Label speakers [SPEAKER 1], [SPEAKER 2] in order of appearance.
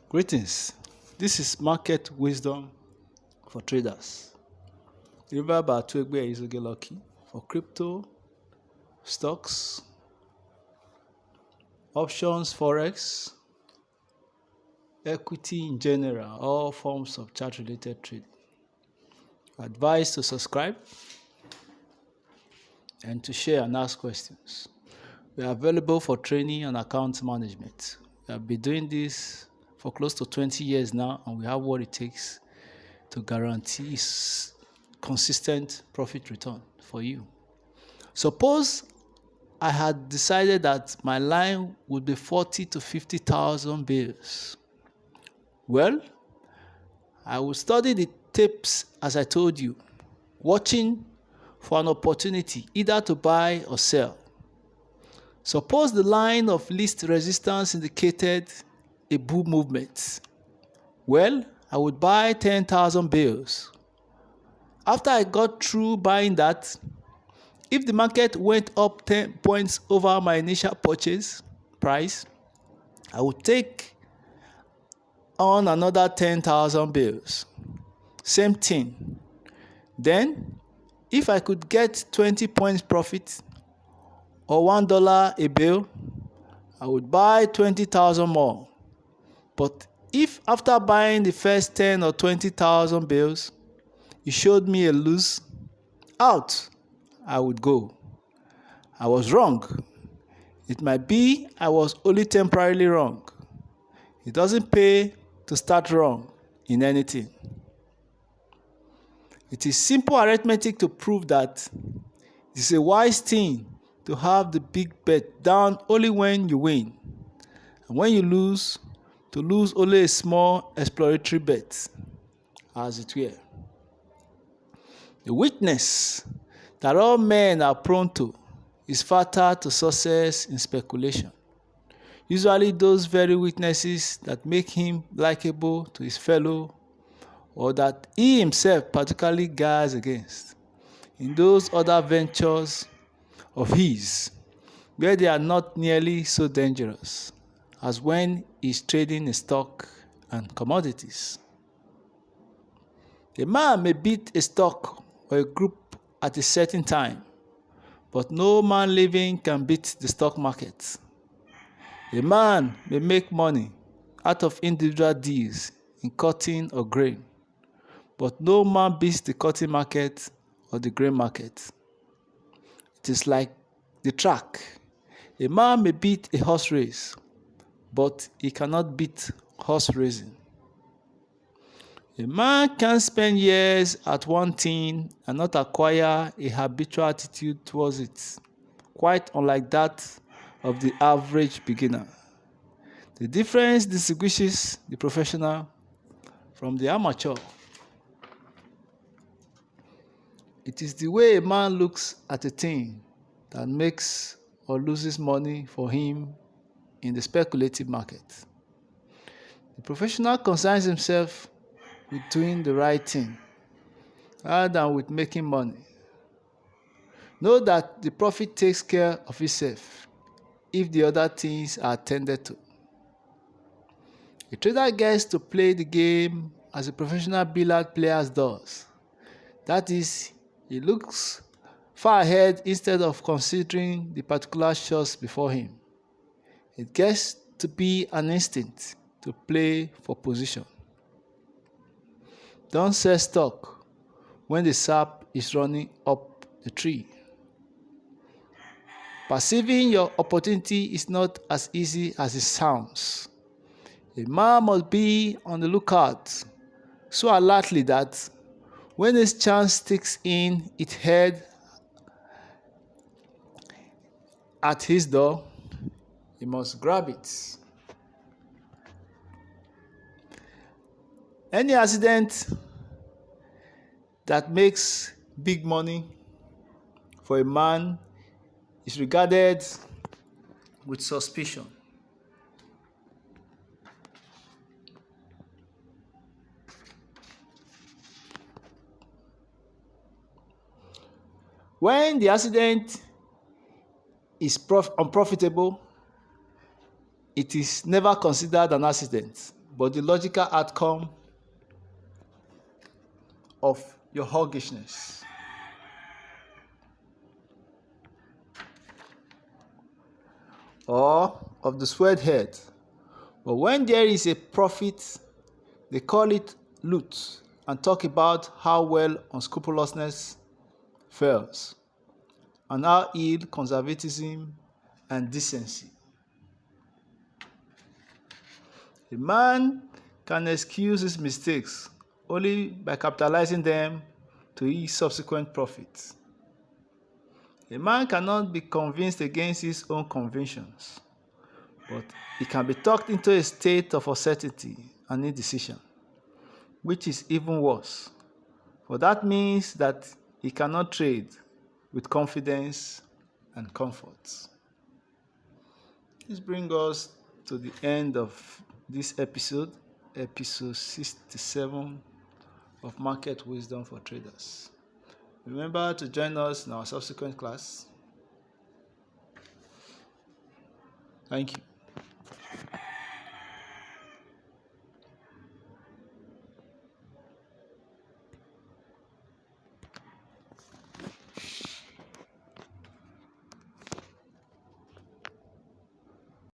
[SPEAKER 1] Greetings. This is Market Wisdom for Traders. Delivered by Tuegbe Izugeloki for crypto, stocks, options, forex, equity in general, all forms of chart-related trading. Advise to subscribe and to share and ask questions. We are available for training and account management. We have been doing this for close to 20 years now, and we have what it takes to guarantee consistent profit return for you. Suppose I had decided that my line would be 40 to 50,000 bills. Well, I will study the tapes as I told you, watching for an opportunity either to buy or sell. Suppose the line of least resistance indicated a bull movement. Well, I would buy 10,000 bills. After I got through buying that, if the market went up 10 points over my initial purchase price, I would take on another 10,000 bills. Same thing. Then, if I could get 20 points profit or $1 a bill, I would buy 20,000 more. But if after buying the first 10 or 20,000 bills, you showed me a lose, out I would go. I was wrong. It might be I was only temporarily wrong. It doesn't pay to start wrong in anything. It is simple arithmetic to prove that it's a wise thing to have the big bet down only when you win, and when you lose, to lose only a small exploratory bet, as it were. The weakness that all men are prone to is fatal to success in speculation. Usually those very weaknesses that make him likable to his fellow, or that he himself particularly guards against in those other ventures of his, where they are not nearly so dangerous as when he's trading in stock and commodities. A man may beat a stock or a group at a certain time, but no man living can beat the stock market. A man may make money out of individual deals in cotton or grain, but no man beats the cotton market or the grain market. It is like the track. A man may beat a horse race, but he cannot beat horse racing. A man can spend years at one thing and not acquire a habitual attitude towards it, quite unlike that of the average beginner. The difference distinguishes the professional from the amateur. It is the way a man looks at a thing that makes or loses money for him in the speculative market. The professional concerns himself with doing the right thing rather than with making money. Know that the profit takes care of itself if the other things are attended to. A trader gets to play the game as a professional billiard player does. That is, he looks far ahead instead of considering the particular shots before him. It gets to be an instinct to play for position. Don't sell stock when the sap is running up the tree. Perceiving your opportunity is not as easy as it sounds. A man must be on the lookout so alertly that when his chance sticks in its head at his door, he must grab it. Any accident that makes big money for a man is regarded with suspicion. When the accident is unprofitable, it is never considered an accident, but the logical outcome of your hawkishness. Or of the swelled head. But when there is a profit, they call it loot and talk about how well unscrupulousness fails and how ill conservatism and decency. A man can excuse his mistakes only by capitalizing them to his subsequent profits. A man cannot be convinced against his own convictions, but he can be talked into a state of uncertainty and indecision, which is even worse, for that means that he cannot trade with confidence and comfort. This brings us to the end of this episode 67 of Market Wisdom for Traders. Remember to join us in our subsequent class. Thank you.